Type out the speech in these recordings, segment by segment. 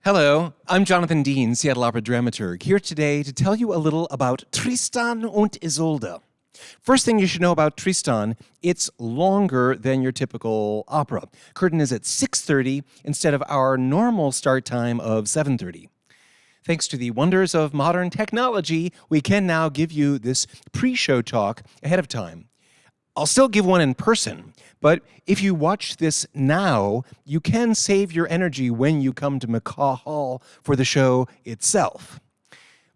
Hello, I'm Jonathan Dean, Seattle Opera Dramaturg, here today to tell you a little about Tristan and Isolde. First thing you should know about Tristan, it's longer than your typical opera. Curtain is at 6:30 instead of our normal start time of 7:30. Thanks to the wonders of modern technology, we can now give you this pre-show talk ahead of time. I'll still give one in person, but if you watch this now, you can save your energy when you come to McCaw Hall for the show itself.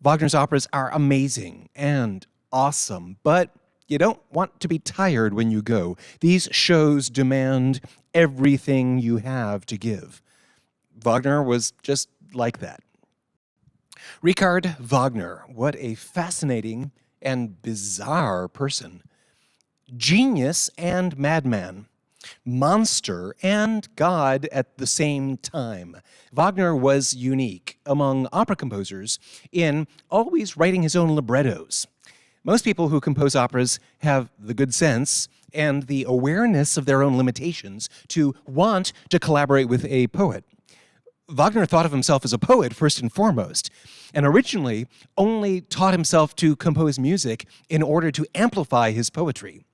Wagner's operas are amazing and awesome, but you don't want to be tired when you go. These shows demand everything you have to give. Wagner was just like that. Richard Wagner, what a fascinating and bizarre person. Genius and madman, monster and god at the same time. Wagner was unique among opera composers in always writing his own librettos. Most people who compose operas have the good sense and the awareness of their own limitations to want to collaborate with a poet. Wagner thought of himself as a poet first and foremost, and originally only taught himself to compose music in order to amplify his poetry.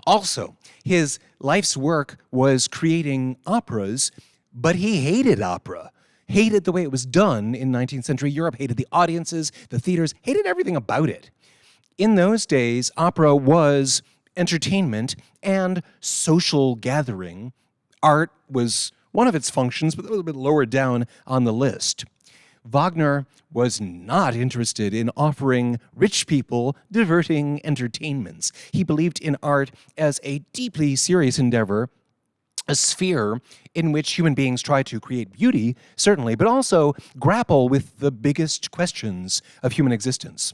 Also, his life's work was creating operas, but he hated opera, hated the way it was done in 19th century Europe, hated the audiences, the theaters, hated everything about it. In those days, opera was entertainment and social gathering. Art was one of its functions, but a little bit lower down on the list. Wagner was not interested in offering rich people diverting entertainments. He believed in art as a deeply serious endeavor, a sphere in which human beings try to create beauty, certainly, but also grapple with the biggest questions of human existence.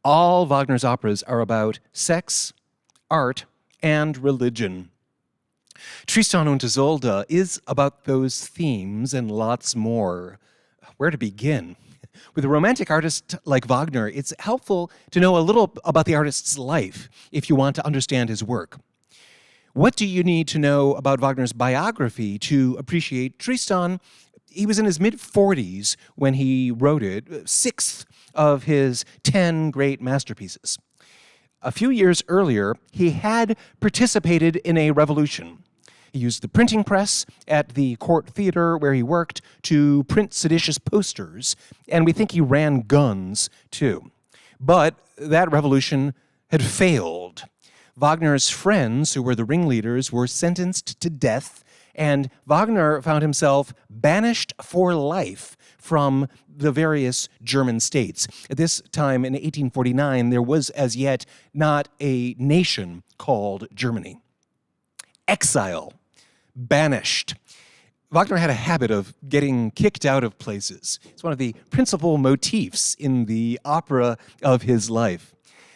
All Wagner's operas are about sex, art, and religion. Tristan and Isolde is about those themes and lots more. Where to begin? With a romantic artist like Wagner, it's helpful to know a little about the artist's life if you want to understand his work. What do you need to know about Wagner's biography to appreciate Tristan? He was in his mid-40s when he wrote it, sixth of his 10 great masterpieces. A few years earlier, he had participated in a revolution. He used the printing press at the court theater where he worked to print seditious posters, and we think he ran guns, too. But that revolution had failed. Wagner's friends, who were the ringleaders, were sentenced to death, and Wagner found himself banished for life from the various German states. At this time, in 1849, there was as yet not a nation called Germany. Exile. Banished. Wagner had a habit of getting kicked out of places. It's one of the principal motifs in the opera of his life.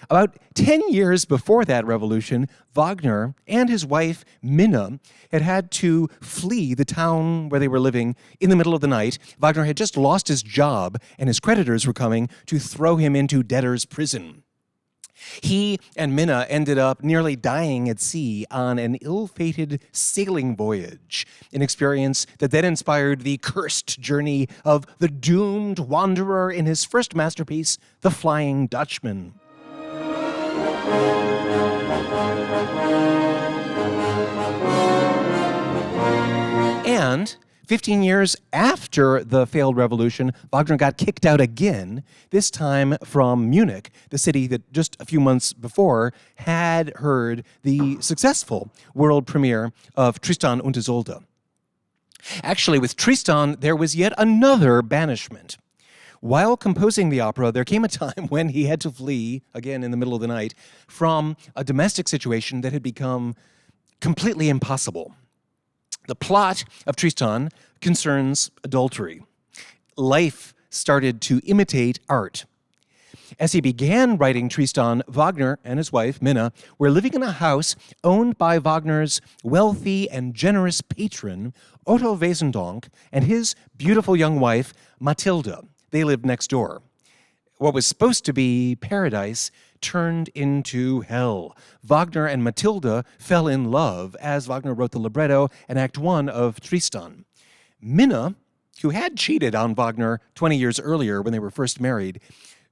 About 10 years before that revolution, Wagner and his wife, Minna, had to flee the town where they were living in the middle of the night. Wagner had just lost his job, and his creditors were coming to throw him into debtor's prison. He and Minna ended up nearly dying at sea on an ill-fated sailing voyage, an experience that then inspired the cursed journey of the doomed wanderer in his first masterpiece, The Flying Dutchman. And 15 years after the failed revolution, Wagner got kicked out again, this time from Munich, the city that just a few months before had heard the successful world premiere of Tristan und Isolde. Actually, with Tristan, there was yet another banishment. While composing the opera, there came a time when he had to flee, again in the middle of the night, from a domestic situation that had become completely impossible. The plot of Tristan concerns adultery. Life started to imitate art. As he began writing Tristan, Wagner and his wife, Minna, were living in a house owned by Wagner's wealthy and generous patron, Otto Wesendonck, and his beautiful young wife, Mathilde. They lived next door. What was supposed to be paradise turned into hell. Wagner and Mathilde fell in love as Wagner wrote the libretto in Act 1 of Tristan. Minna who had cheated on Wagner 20 years earlier when they were first married,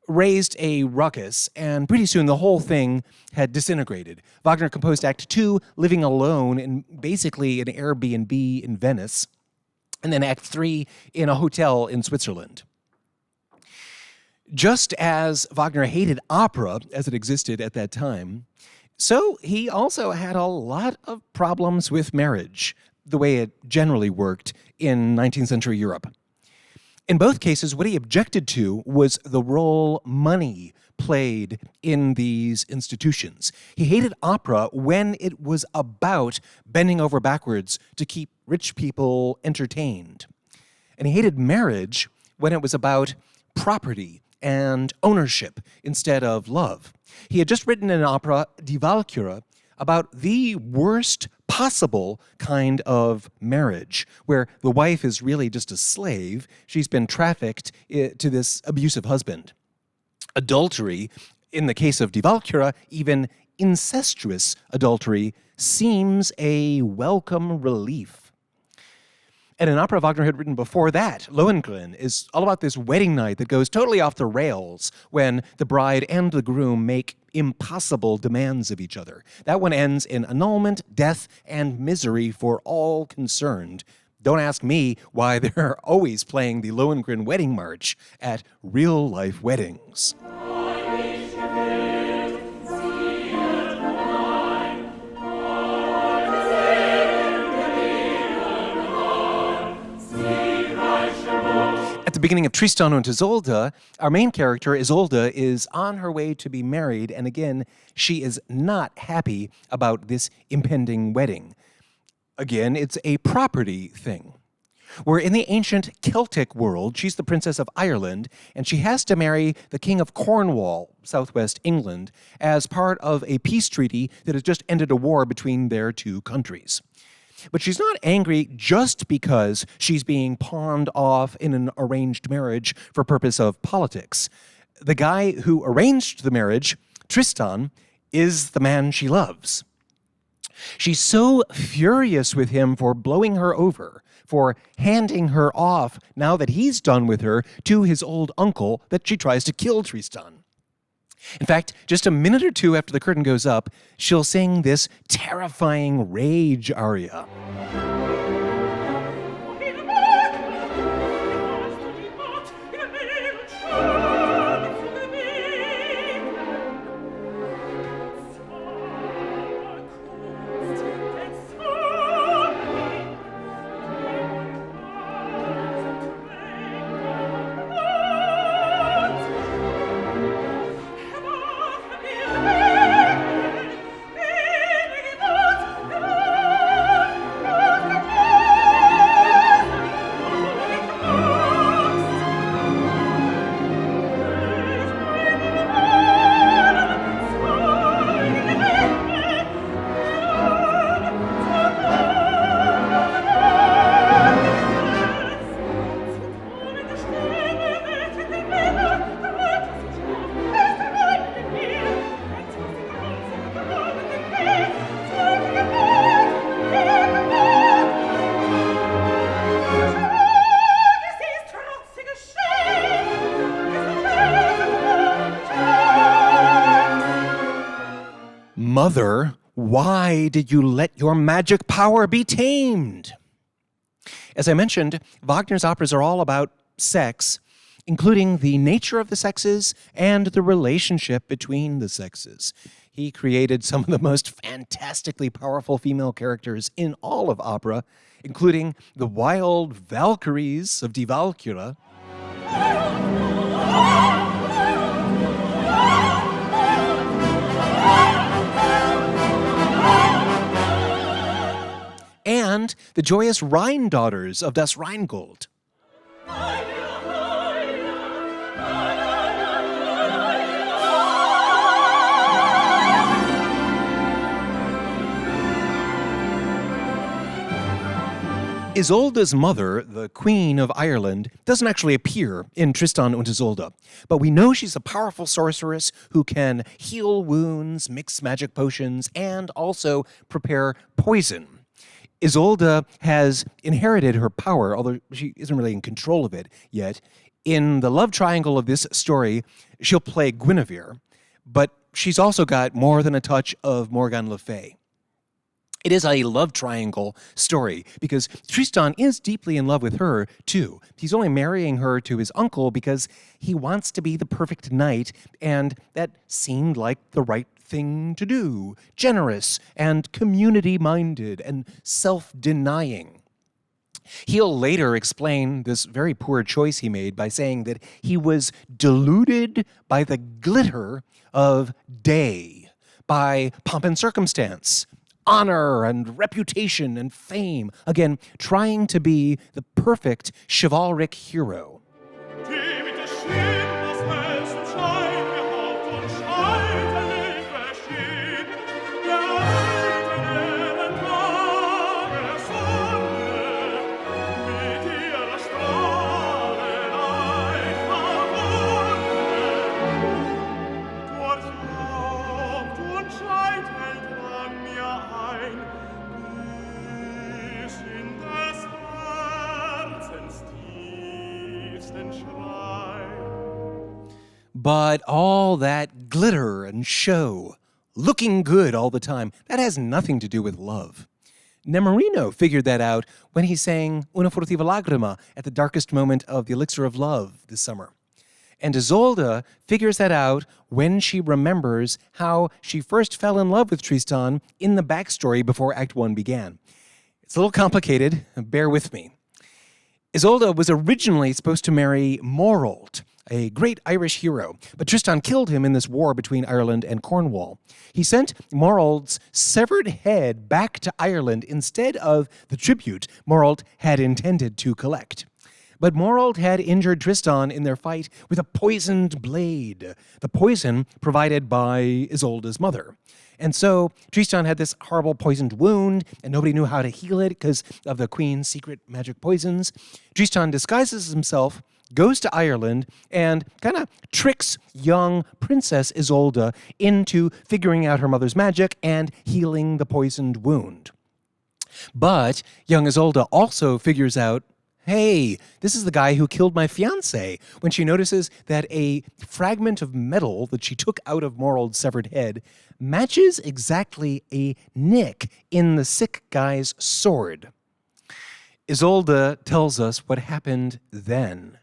raised a ruckus, and pretty soon the whole thing had disintegrated. Wagner composed Act 2, living alone in basically an Airbnb in Venice, and then Act 3 in a hotel in Switzerland. Just as Wagner hated opera as it existed at that time, so he also had a lot of problems with marriage, the way it generally worked in 19th century Europe. In both cases, what he objected to was the role money played in these institutions. He hated opera when it was about bending over backwards to keep rich people entertained. And he hated marriage when it was about property and ownership instead of love. He had just written an opera, Die Walküre, about the worst possible kind of marriage, where the wife is really just a slave. She's been trafficked to this abusive husband. Adultery, in the case of Die Walküre, even incestuous adultery, seems a welcome relief. And an opera Wagner had written before that, Lohengrin, is all about this wedding night that goes totally off the rails when the bride and the groom make impossible demands of each other. That one ends in annulment, death, and misery for all concerned. Don't ask me why they're always playing the Lohengrin wedding march at real-life weddings. At the beginning of Tristan and Isolde, our main character, Isolde, is on her way to be married, and again, she is not happy about this impending wedding. Again, it's a property thing. Where in the ancient Celtic world, she's the Princess of Ireland, and she has to marry the King of Cornwall, southwest England, as part of a peace treaty that has just ended a war between their two countries. But she's not angry just because she's being pawned off in an arranged marriage for purpose of politics. The guy who arranged the marriage, Tristan, is the man she loves. She's so furious with him for blowing her over, for handing her off now that he's done with her to his old uncle, that she tries to kill Tristan. In fact, just a minute or two after the curtain goes up, she'll sing this terrifying rage aria. Mother, why did you let your magic power be tamed? As I mentioned, Wagner's operas are all about sex, including the nature of the sexes and the relationship between the sexes. He created some of the most fantastically powerful female characters in all of opera, including the wild Valkyries of Die Walküre, and the joyous Rhine daughters of Das Rheingold. Isolde's mother, the Queen of Ireland, doesn't actually appear in Tristan und Isolde, but we know she's a powerful sorceress who can heal wounds, mix magic potions, and also prepare poison. Isolde has inherited her power, although she isn't really in control of it yet. In the love triangle of this story, she'll play Guinevere, but she's also got more than a touch of Morgane Le Fay. It is a love triangle story because Tristan is deeply in love with her, too. He's only marrying her to his uncle because he wants to be the perfect knight, and that seemed like the right thing to do. Generous and community-minded and self-denying. He'll later explain this very poor choice he made by saying that he was deluded by the glitter of day, by pomp and circumstance, honor and reputation and fame. Again, trying to be the perfect chivalric hero. But all that glitter and show, looking good all the time, that has nothing to do with love. Nemorino figured that out when he sang Una furtiva lagrima at the darkest moment of the Elixir of Love this summer. And Isolde figures that out when she remembers how she first fell in love with Tristan in the backstory before Act 1 began. It's a little complicated, bear with me. Isolde was originally supposed to marry Morold, a great Irish hero, but Tristan killed him in this war between Ireland and Cornwall. He sent Morold's severed head back to Ireland instead of the tribute Morold had intended to collect. But Morold had injured Tristan in their fight with a poisoned blade, the poison provided by Isolde's mother. And so Tristan had this horrible poisoned wound, and nobody knew how to heal it because of the queen's secret magic poisons. Tristan disguises himself, goes to Ireland, and kind of tricks young Princess Isolde into figuring out her mother's magic and healing the poisoned wound. But young Isolde also figures out, hey, this is the guy who killed my fiancé, when she notices that a fragment of metal that she took out of Morold's severed head matches exactly a nick in the sick guy's sword. Isolde tells us what happened then.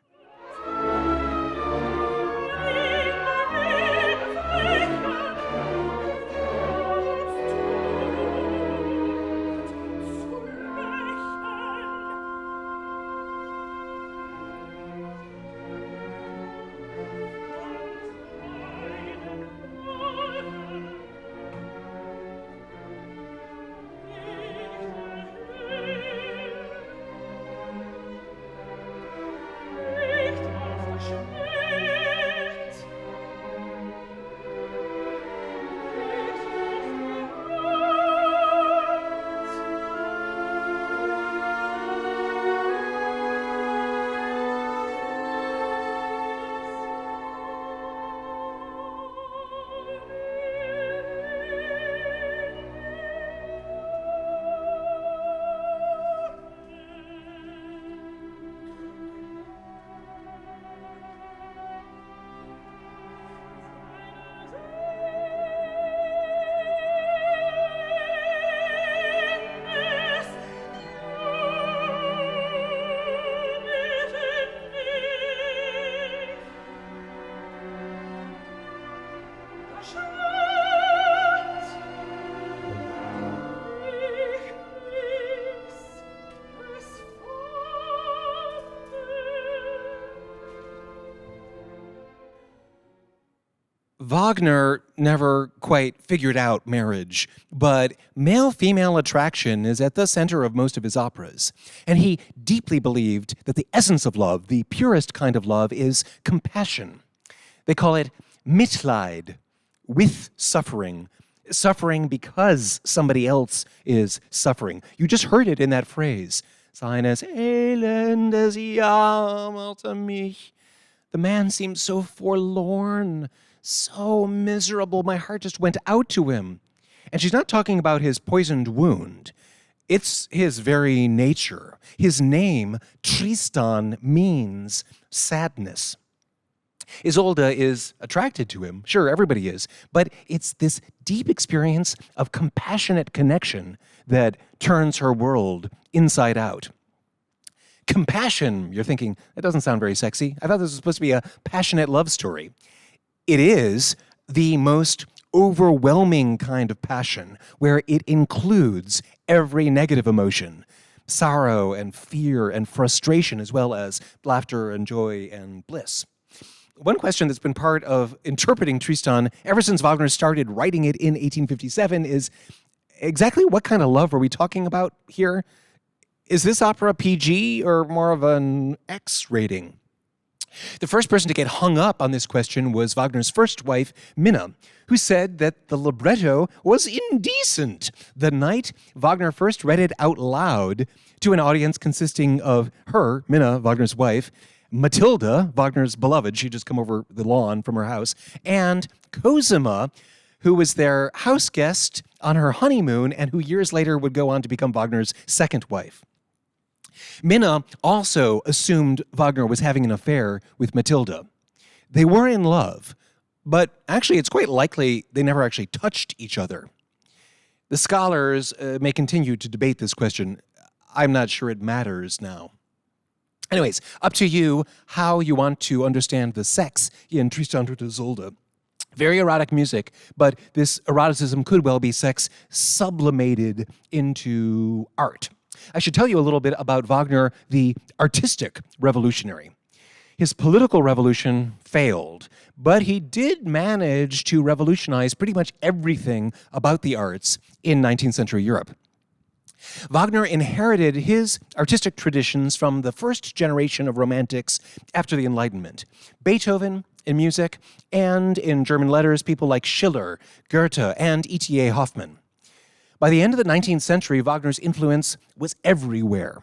Wagner never quite figured out marriage, but male-female attraction is at the center of most of his operas. And he deeply believed that the essence of love, the purest kind of love, is compassion. They call it Mitleid, with suffering. Suffering because somebody else is suffering. You just heard it in that phrase. Seines Elendes jammerte mich. The man seemed so forlorn, so miserable. My heart just went out to him. And she's not talking about his poisoned wound. It's his very nature. His name, Tristan, means sadness. Isolde is attracted to him. Sure, everybody is. But it's this deep experience of compassionate connection that turns her world inside out. Compassion, you're thinking, that doesn't sound very sexy. I thought this was supposed to be a passionate love story. It is the most overwhelming kind of passion, where it includes every negative emotion, sorrow and fear and frustration, as well as laughter and joy and bliss. One question that's been part of interpreting Tristan ever since Wagner started writing it in 1857 is, exactly what kind of love are we talking about here? Is this opera PG or more of an X rating? The first person to get hung up on this question was Wagner's first wife, Minna, who said that the libretto was indecent the night Wagner first read it out loud to an audience consisting of her, Minna, Wagner's wife, Matilda, Wagner's beloved, she'd just come over the lawn from her house, and Cosima, who was their house guest on her honeymoon and who years later would go on to become Wagner's second wife. Minna also assumed Wagner was having an affair with Matilda. They were in love, but actually it's quite likely they never actually touched each other. The scholars may continue to debate this question. I'm not sure it matters now. Anyways, up to you how you want to understand the sex in Tristan und Isolde. Very erotic music, but this eroticism could well be sex sublimated into art. I should tell you a little bit about Wagner, the artistic revolutionary. His political revolution failed, but he did manage to revolutionize pretty much everything about the arts in 19th century Europe. Wagner inherited his artistic traditions from the first generation of romantics after the Enlightenment. Beethoven in music, and in German letters, people like Schiller, Goethe, and E.T.A. Hoffmann. By the end of the 19th century, Wagner's influence was everywhere.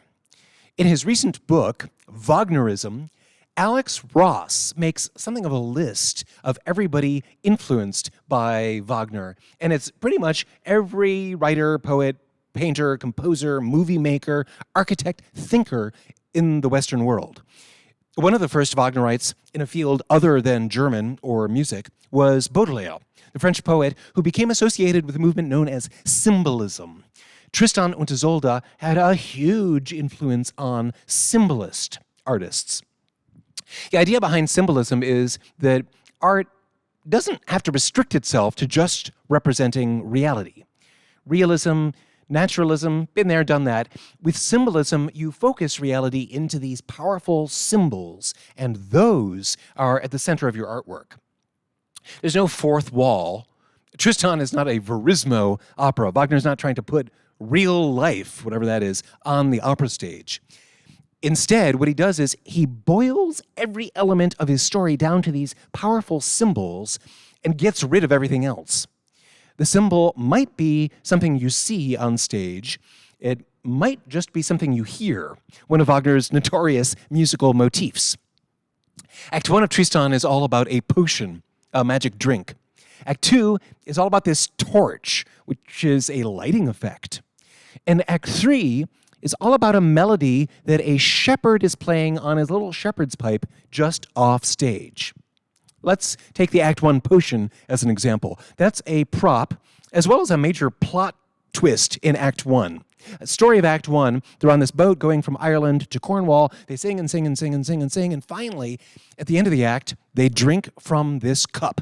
In his recent book, Wagnerism, Alex Ross makes something of a list of everybody influenced by Wagner, and it's pretty much every writer, poet, painter, composer, movie maker, architect, thinker in the Western world. One of the first Wagnerites in a field other than German or music was Baudelaire, the French poet who became associated with a movement known as symbolism. Tristan und Isolde had a huge influence on symbolist artists. The idea behind symbolism is that art doesn't have to restrict itself to just representing reality. Realism, naturalism, been there, done that. With symbolism, you focus reality into these powerful symbols, and those are at the center of your artwork. There's no fourth wall. Tristan is not a verismo opera. Wagner's not trying to put real life, whatever that is, on the opera stage. Instead, what he does is he boils every element of his story down to these powerful symbols and gets rid of everything else. The symbol might be something you see on stage. It might just be something you hear, one of Wagner's notorious musical motifs. Act 1 of Tristan is all about a potion, a magic drink. Act 2 is all about this torch, which is a lighting effect. And Act 3 is all about a melody that a shepherd is playing on his little shepherd's pipe just off stage. Let's take the Act 1 potion as an example. That's a prop, as well as a major plot twist in Act 1. The story of Act 1, they're on this boat going from Ireland to Cornwall. They sing and sing and sing and sing and sing, and finally, at the end of the act, they drink from this cup.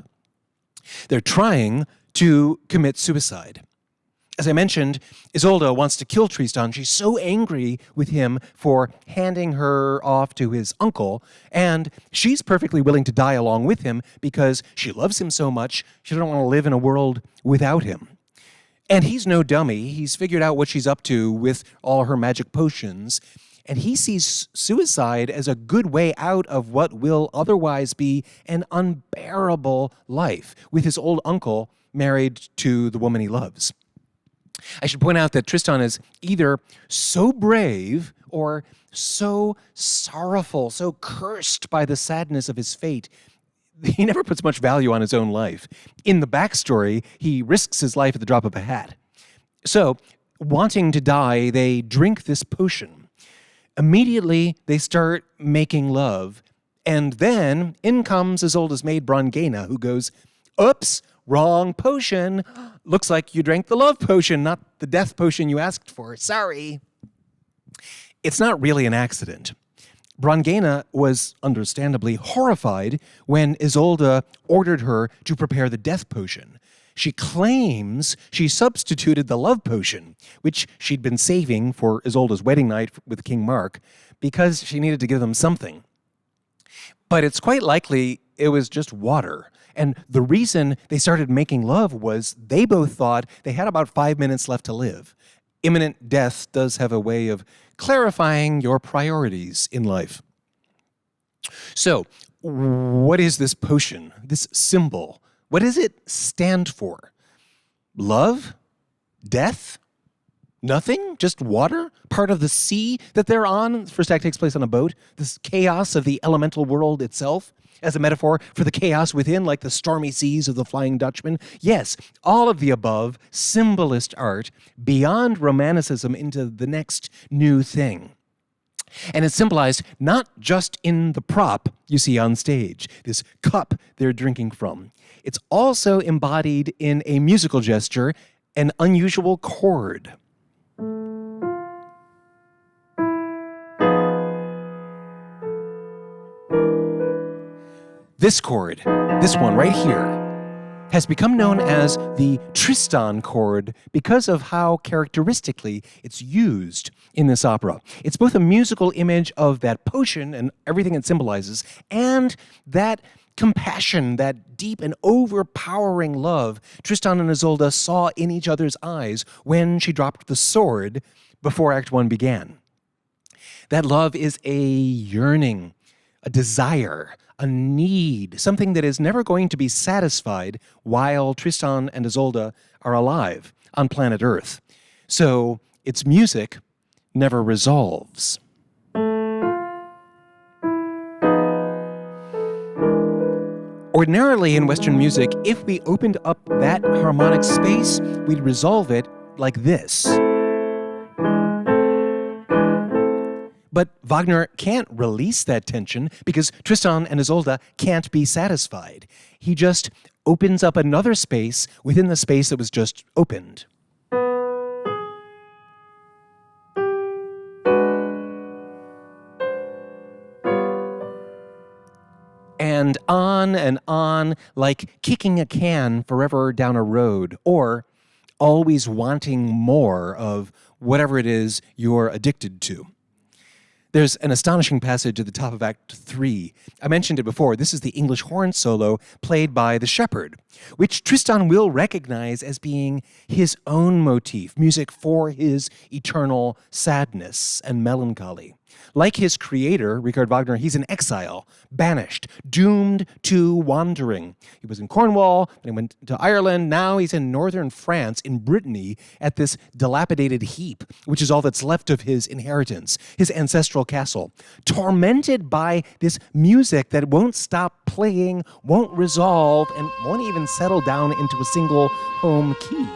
They're trying to commit suicide. As I mentioned, Isolde wants to kill Tristan. She's so angry with him for handing her off to his uncle, and she's perfectly willing to die along with him because she loves him so much, she doesn't want to live in a world without him. And he's no dummy. He's figured out what she's up to with all her magic potions, and he sees suicide as a good way out of what will otherwise be an unbearable life with his old uncle married to the woman he loves. I should point out that Tristan is either so brave or so sorrowful, so cursed by the sadness of his fate, he never puts much value on his own life. In the backstory, he risks his life at the drop of a hat. So, wanting to die, they drink this potion. Immediately, they start making love. And then in comes Isolde's maid, Brangäne, who goes, "Oops, wrong potion. Looks like you drank the love potion, not the death potion you asked for. Sorry." It's not really an accident. Brangäne was understandably horrified when Isolde ordered her to prepare the death potion. She claims she substituted the love potion, which she'd been saving for Isolde's wedding night with King Mark, because she needed to give them something. But it's quite likely it was just water. And the reason they started making love was they both thought they had about 5 minutes left to live. Imminent death does have a way of clarifying your priorities in life. So, what is this potion, this symbol? What does it stand for? Love? Death? Nothing? Just water? Part of the sea that they're on? The first act takes place on a boat. This chaos of the elemental world itself as a metaphor for the chaos within, like the stormy seas of the Flying Dutchman. Yes, all of the above, symbolist art, beyond romanticism into the next new thing. And it's symbolized not just in the prop you see on stage, this cup they're drinking from. It's also embodied in a musical gesture, an unusual chord. This chord, this one right here, has become known as the Tristan chord because of how characteristically it's used in this opera. It's both a musical image of that potion and everything it symbolizes, and that compassion, that deep and overpowering love Tristan and Isolde saw in each other's eyes when she dropped the sword before Act 1 began. That love is a yearning, a desire, a need, something that is never going to be satisfied while Tristan and Isolde are alive on planet Earth. So its music never resolves. Ordinarily in Western music, if we opened up that harmonic space, we'd resolve it like this. But Wagner can't release that tension because Tristan and Isolde can't be satisfied. He just opens up another space within the space that was just opened. And on, like kicking a can forever down a road, or always wanting more of whatever it is you're addicted to. There's an astonishing passage at the top of Act 3. I mentioned it before. This is the English horn solo played by the shepherd, which Tristan will recognize as being his own motif, music for his eternal sadness and melancholy. Like his creator, Richard Wagner, he's in exile, banished, doomed to wandering. He was in Cornwall, then he went to Ireland, now he's in northern France, in Brittany, at this dilapidated heap, which is all that's left of his inheritance, his ancestral castle, tormented by this music that won't stop playing, won't resolve, and won't even settle down into a single home key.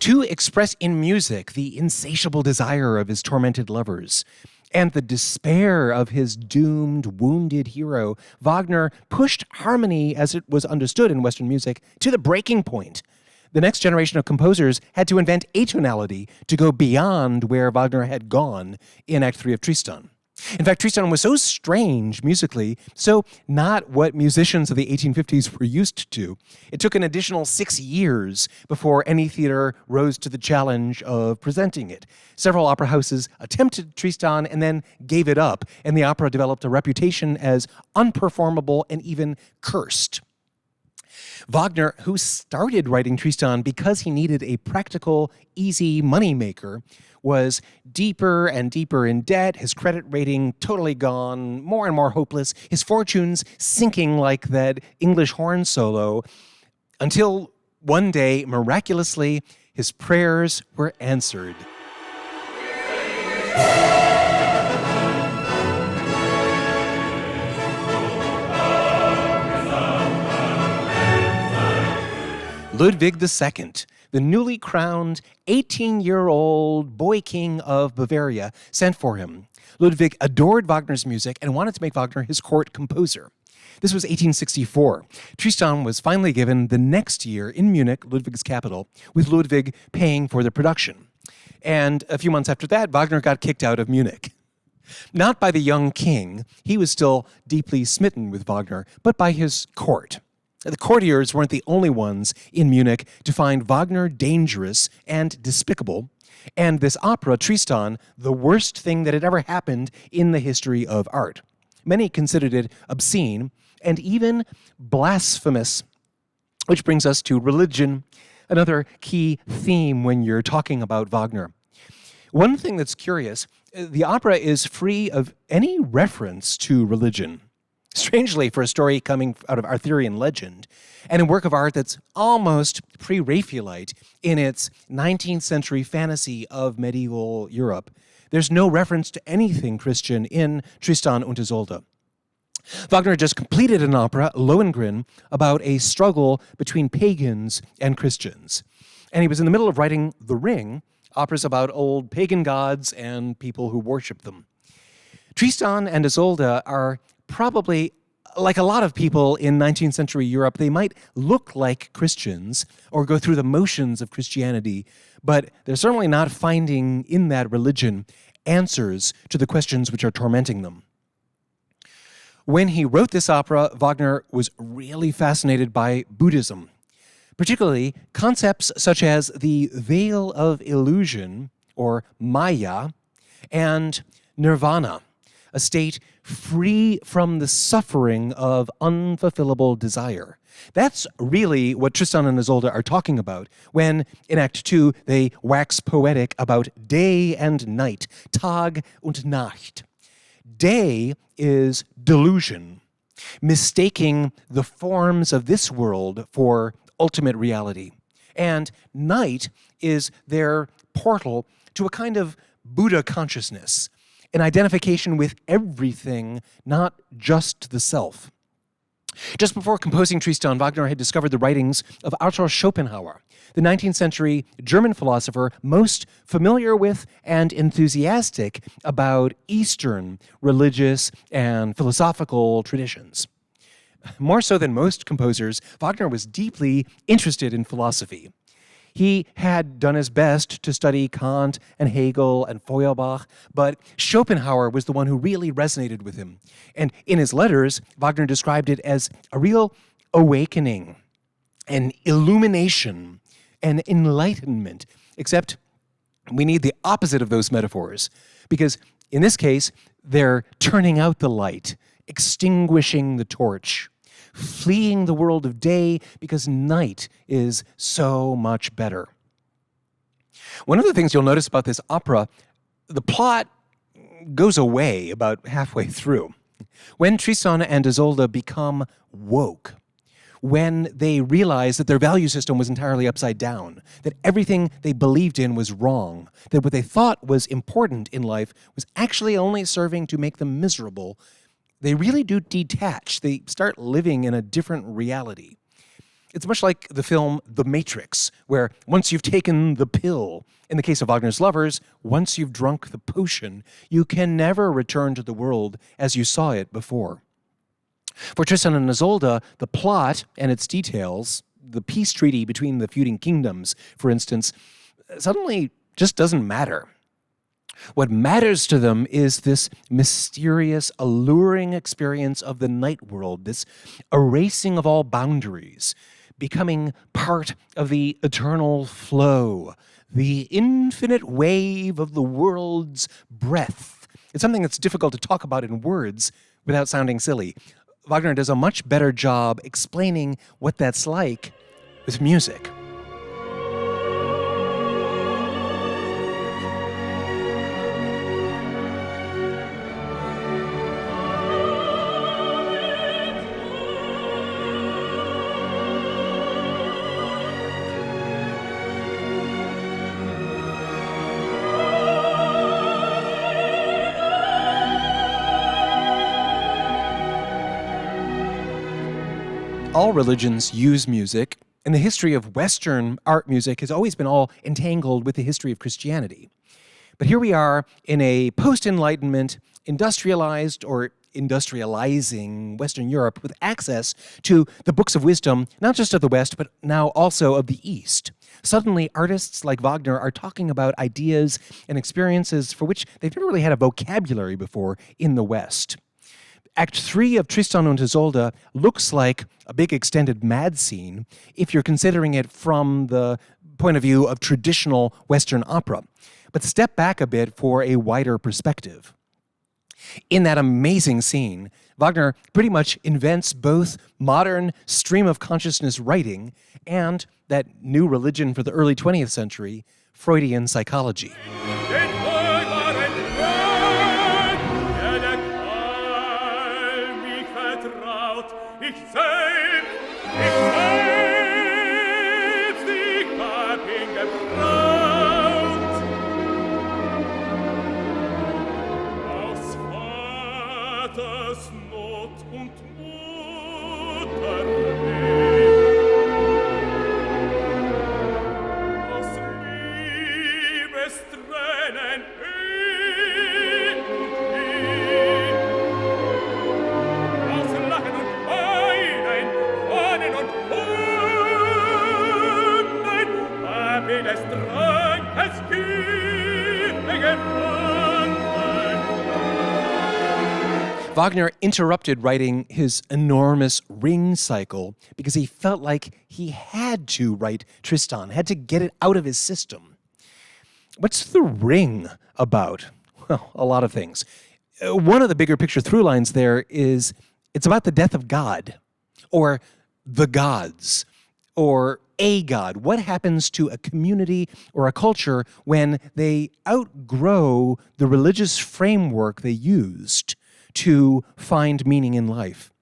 To express in music the insatiable desire of his tormented lovers and the despair of his doomed, wounded hero, Wagner pushed harmony, as it was understood in Western music, to the breaking point. The next generation of composers had to invent atonality to go beyond where Wagner had gone in Act 3 of Tristan. In fact, Tristan was so strange musically, so not what musicians of the 1850s were used to. It took an additional 6 years before any theater rose to the challenge of presenting it. Several opera houses attempted Tristan and then gave it up, and the opera developed a reputation as unperformable and even cursed. Wagner, who started writing Tristan because he needed a practical, easy moneymaker, was deeper and deeper in debt, his credit rating totally gone, more and more hopeless, his fortunes sinking like that English horn solo, until One day, miraculously, his prayers were answered. Ludwig II, the newly crowned 18-year-old boy king of Bavaria, sent for him. Ludwig adored Wagner's music and wanted to make Wagner his court composer. This was 1864. Tristan was finally given the next year in Munich, Ludwig's capital, with Ludwig paying for the production. And a few months after that, Wagner got kicked out of Munich. Not by the young king, he was still deeply smitten with Wagner, but by his court. The courtiers weren't the only ones in Munich to find Wagner dangerous and despicable, and this opera, Tristan, the worst thing that had ever happened in the history of art. Many considered it obscene and even blasphemous, which brings us to religion, another key theme when you're talking about Wagner. One thing that's curious, the opera is free of any reference to religion. Strangely, for a story coming out of Arthurian legend, and a work of art that's almost pre-Raphaelite in its 19th century fantasy of medieval Europe, there's no reference to anything Christian in Tristan und Isolde. Wagner just completed an opera, Lohengrin, about a struggle between pagans and Christians. And he was in the middle of writing The Ring, operas about old pagan gods and people who worship them. Tristan and Isolde are probably, like a lot of people in 19th century Europe, they might look like Christians or go through the motions of Christianity, but they're certainly not finding in that religion answers to the questions which are tormenting them. When he wrote this opera, Wagner was really fascinated by Buddhism, particularly concepts such as the veil of illusion, or Maya, and nirvana, a state free from the suffering of unfulfillable desire. That's really what Tristan and Isolde are talking about when, in Act 2, they wax poetic about day and night, Tag und Nacht. Day is delusion, mistaking the forms of this world for ultimate reality. And night is their portal to a kind of Buddha consciousness, an identification with everything, not just the self. Just before composing Tristan, Wagner had discovered the writings of Arthur Schopenhauer, the 19th century German philosopher most familiar with and enthusiastic about Eastern religious and philosophical traditions. More so than most composers, Wagner was deeply interested in philosophy. He had done his best to study Kant and Hegel and Feuerbach, but Schopenhauer was the one who really resonated with him. And in his letters, Wagner described it as a real awakening, an illumination, an enlightenment, except we need the opposite of those metaphors, because in this case, they're turning out the light, extinguishing the torch, fleeing the world of day because night is so much better. One of the things you'll notice about this opera, the plot goes away about halfway through. When Tristan and Isolde become woke, when they realize that their value system was entirely upside down, that everything they believed in was wrong, that what they thought was important in life was actually only serving to make them miserable, they really do detach. They start living in a different reality. It's much like the film The Matrix, where once you've taken the pill, in the case of Wagner's lovers, once you've drunk the potion, you can never return to the world as you saw it before. For Tristan and Isolde, the plot and its details, the peace treaty between the feuding kingdoms, for instance, suddenly just doesn't matter. What matters to them is this mysterious, alluring experience of the night world, this erasing of all boundaries, becoming part of the eternal flow, the infinite wave of the world's breath. It's something that's difficult to talk about in words without sounding silly. Wagner does a much better job explaining what that's like with music. All religions use music, and the history of Western art music has always been all entangled with the history of Christianity. But here we are in a post-Enlightenment, industrialized or industrializing Western Europe with access to the books of wisdom, not just of the West, but now also of the East. Suddenly, artists like Wagner are talking about ideas and experiences for which they've never really had a vocabulary before in the West. Act 3 of Tristan and Isolde looks like a big extended mad scene if you're considering it from the point of view of traditional Western opera. But step back a bit for a wider perspective. In that amazing scene, Wagner pretty much invents both modern stream of consciousness writing and that new religion for the early 20th century, Freudian psychology. Wagner interrupted writing his enormous ring cycle because he felt like he had to write Tristan, had to get it out of his system. What's the ring about? Well, a lot of things. One of the bigger picture through lines there is it's about the death of God, or the gods, or a god. What happens to a community or a culture when they outgrow the religious framework they used to find meaning in life?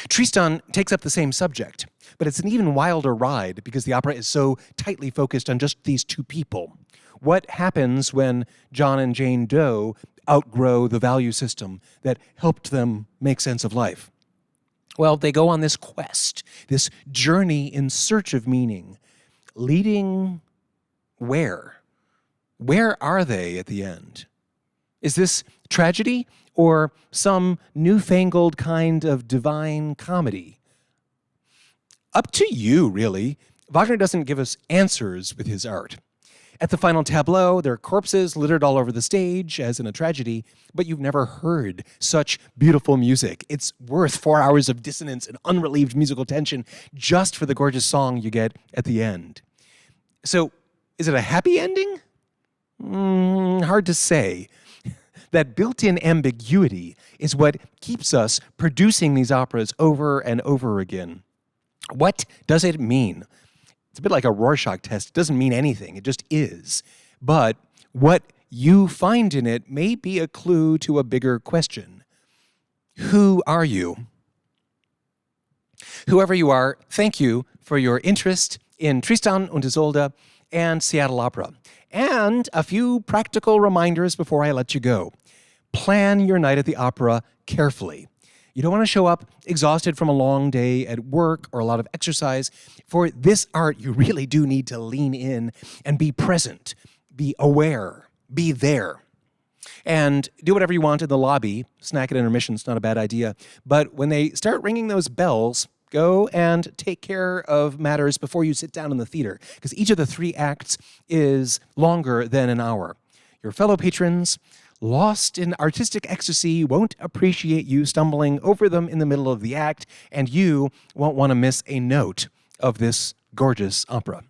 Tristan takes up the same subject, but it's an even wilder ride because the opera is so tightly focused on just these two people. What happens when John and Jane Doe outgrow the value system that helped them make sense of life? Well, they go on this quest, this journey in search of meaning, leading where? Where are they at the end? Is this tragedy or some newfangled kind of divine comedy? Up to you, really. Wagner doesn't give us answers with his art. At the final tableau, there are corpses littered all over the stage, as in a tragedy, but you've never heard such beautiful music. It's worth 4 hours of dissonance and unrelieved musical tension just for the gorgeous song you get at the end. So, is it a happy ending? Hard to say. That built-in ambiguity is what keeps us producing these operas over and over again. What does it mean? It's a bit like a Rorschach test. It doesn't mean anything. It just is. But what you find in it may be a clue to a bigger question. Who are you? Whoever you are, thank you for your interest in Tristan und Isolde and Seattle Opera. And a few practical reminders before I let you go. Plan your night at the opera carefully. You don't want to show up exhausted from a long day at work or a lot of exercise. For this art, you really do need to lean in and be present, be aware, be there. And do whatever you want in the lobby. Snack at intermission is not a bad idea. But when they start ringing those bells, go and take care of matters before you sit down in the theater, because each of the 3 acts is longer than an hour. Your fellow patrons, lost in artistic ecstasy, won't appreciate you stumbling over them in the middle of the act, and you won't want to miss a note of this gorgeous opera.